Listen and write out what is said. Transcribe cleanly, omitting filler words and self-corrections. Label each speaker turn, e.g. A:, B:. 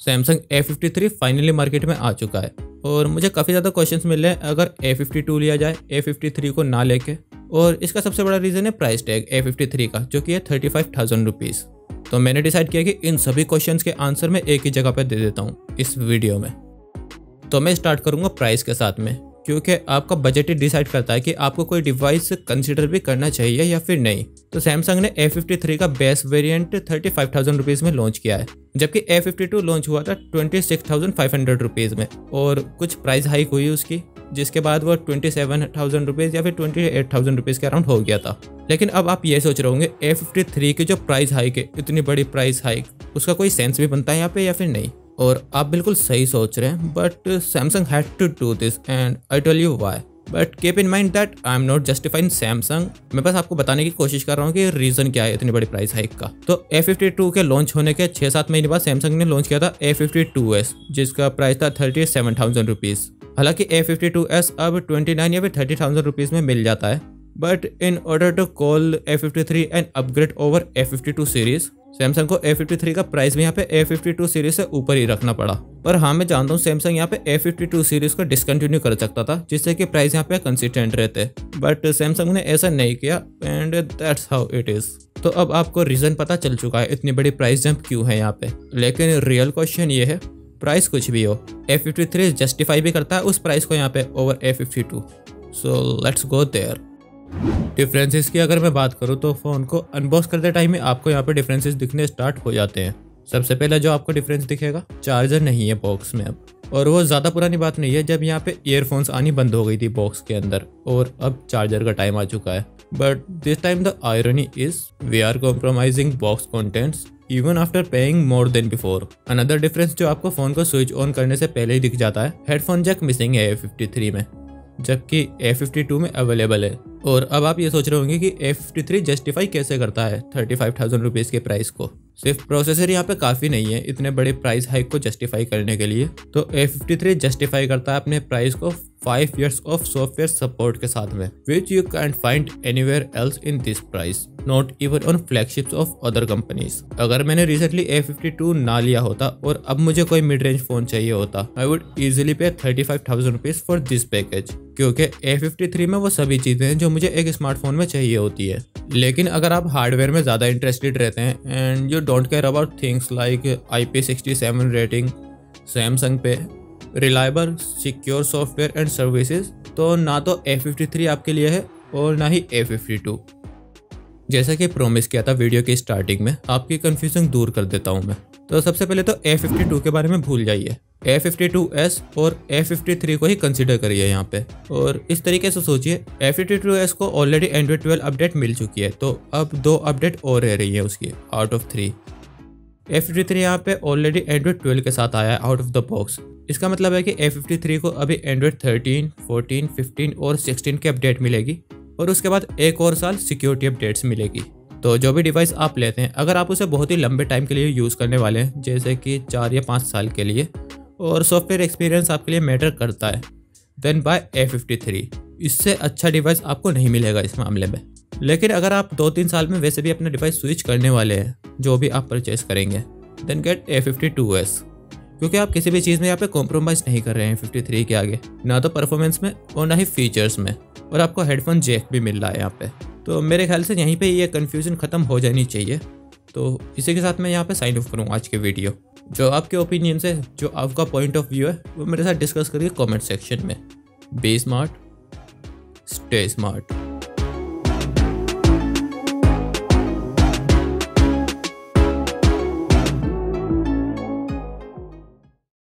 A: Samsung A53 finally market में आ चुका है और मुझे काफ़ी ज़्यादा क्वेश्चंस मिल रहे हैं अगर A52 लिया जाए A53 को ना लेके। और इसका सबसे बड़ा रीज़न है प्राइस टैग A53 का, जो कि है 35,000 रुपीज़। तो मैंने डिसाइड किया कि इन सभी क्वेश्चंस के आंसर मैं एक ही जगह पर दे देता हूँ इस वीडियो में। तो मैं स्टार्ट करूँगा प्राइस के साथ में, क्योंकि आपका बजट ही डिसाइड करता है कि आपको कोई डिवाइस कंसिडर भी करना चाहिए या फिर नहीं। तो सैमसंग ने A53 का बेस वेरिएंट 35,000 रुपीज़ में लॉन्च किया है, जबकि A52 लॉन्च हुआ था 26,500 रुपीज़ में। और कुछ प्राइस हाइक हुई उसकी, जिसके बाद वो 27,000 रुपीज़ या फिर 28,000 रुपीज़ के अराउंड हो गया था। लेकिन अब आप ये सोच रहे होंगे A53 की जो प्राइस हाइक है, इतनी बड़ी प्राइस हाइक, उसका कोई सेंस भी बनता है यहाँ पे या फिर नहीं। और आप बिल्कुल सही सोच रहे हैं, but Samsung had to do this and I tell you why. But keep in mind that I am not justifying Samsung. मैं बस आपको बताने की कोशिश कर रहा हूँ कि रीज़न क्या है इतनी बड़ी प्राइस हाइक का। तो A52 के लॉन्च होने के 6-7 महीने बाद सैमसंग ने लॉन्च किया था A52s, जिसका प्राइस था 37,000 रुपीज़। हालांकि A52s अब 29 या फिर 30,000 रुपीज़ में मिल जाता है, but in order to call A53 and upgrade over A52 series, Samsung को A53 का प्राइस भी यहाँ पे A52 सीरीज से ऊपर ही रखना पड़ा। पर हाँ, मैं जानता हूँ सैमसंग यहाँ पे A52 सीरीज को डिसकंटिन्यू कर सकता था, जिससे कि प्राइस यहाँ पे कंसिस्टेंट रहते, बट सैमसंग ने ऐसा नहीं किया and that's how it is. तो अब आपको रीजन पता चल चुका है इतनी बड़ी प्राइस जंप क्यों है यहाँ पे। लेकिन रियल क्वेश्चन ये है, प्राइस कुछ भी हो, A53 जस्टिफाई भी करता है उस प्राइस को यहाँ पे over A52। So let's go there. Differences की अगर मैं बात करूं तो फ़ोन को अनबॉक्स करते टाइम में आपको यहाँ पे डिफरेंसेस दिखने स्टार्ट हो जाते हैं। सबसे पहले जो आपको डिफरेंस दिखेगा, चार्जर नहीं है बॉक्स में अब। और वो ज़्यादा पुरानी बात नहीं है जब यहाँ पे ईयरफोन्स आनी बंद हो गई थी बॉक्स के अंदर, और अब चार्जर का टाइम आ चुका है। But this time the irony is we are compromising box contents even after paying more than before. Another difference जो आपको फ़ोन को स्विच ऑन करने से पहले ही दिख जाता है, हेडफोन जैक मिसिंग है A53 में, जबकि A52 में अवेलेबल है। और अब आप ये सोच रहे होंगे कि A53 जस्टिफाई कैसे करता है 35,000 रुपीज़ के प्राइस को। सिर्फ प्रोसेसर यहाँ पे काफ़ी नहीं है इतने बड़े प्राइस हाइक को जस्टिफाई करने के लिए। तो A53 जस्टिफाई करता है अपने प्राइस को 5 years ऑफ सॉफ्टवेयर सपोर्ट के साथ में, which you can find anywhere else in this price, not even on flagships of other companies. अगर मैंने रिसेंटली A52 ना लिया होता और अब मुझे कोई मिड रेंज फ़ोन चाहिए होता, आई वुड ईजिली पे 35,000 रुपीज़ फॉर दिस पैकेज, क्योंकि A53 में वो सभी चीज़ें हैं जो मुझे एक स्मार्टफोन में चाहिए होती है। लेकिन अगर आप हार्डवेयर में ज़्यादा इंटरेस्टेड रहते हैं and you don't care about things like IP67 rating, Samsung पे reliable secure software and services, तो ना तो A53 आपके लिए है और ना ही A52। जैसा कि प्रॉमिस किया था वीडियो की स्टार्टिंग में, आपकी कन्फ्यूजन दूर कर देता हूँ मैं। तो सबसे पहले तो A52 के बारे में भूल जाइए, A52s और A53 को ही कंसिडर करिए यहाँ पे। और इस तरीके से सोचिए, A52s को ऑलरेडी Android 12 अपडेट मिल चुकी है, तो अब 2 अपडेट और रह रही है उसकी आउट ऑफ 3। A53 यहाँ पे ऑलरेडी Android 12 के साथ आया है आउट ऑफ द बॉक्स। इसका मतलब है कि A53 को अभी Android 13, 14, 15 और 16 की अपडेट मिलेगी, और उसके बाद एक और साल सिक्योरिटी अपडेट्स मिलेगी। तो जो भी डिवाइस आप लेते हैं, अगर आप उसे बहुत ही लंबे टाइम के लिए यूज़ करने वाले हैं, जैसे कि 4 या 5 साल के लिए, और सॉफ्टवेयर एक्सपीरियंस आपके लिए मैटर करता है, देन बाय A53। इससे अच्छा डिवाइस आपको नहीं मिलेगा इस मामले में। लेकिन अगर आप 2-3 साल में वैसे भी अपना डिवाइस स्विच करने वाले हैं, जो भी आप परचेस करेंगे, देन गेट A52s, क्योंकि आप किसी भी चीज़ में यहाँ पे कॉम्प्रोमाइज़ नहीं कर रहे हैं 53 के आगे, ना तो परफॉर्मेंस में और ना ही फीचर्स में, और आपको हेडफोन जैक भी मिल रहा है यहाँ पे। तो मेरे ख्याल से यहीं पे ये कन्फ्यूजन ख़त्म हो जानी चाहिए। तो इसी के साथ मैं यहाँ पे साइन ऑफ करूँ आज के वीडियो। जो आपके ओपिनियन है, जो आपका पॉइंट ऑफ व्यू है, वो मेरे साथ डिस्कस करिए कमेंट सेक्शन में। Be smart, stay smart.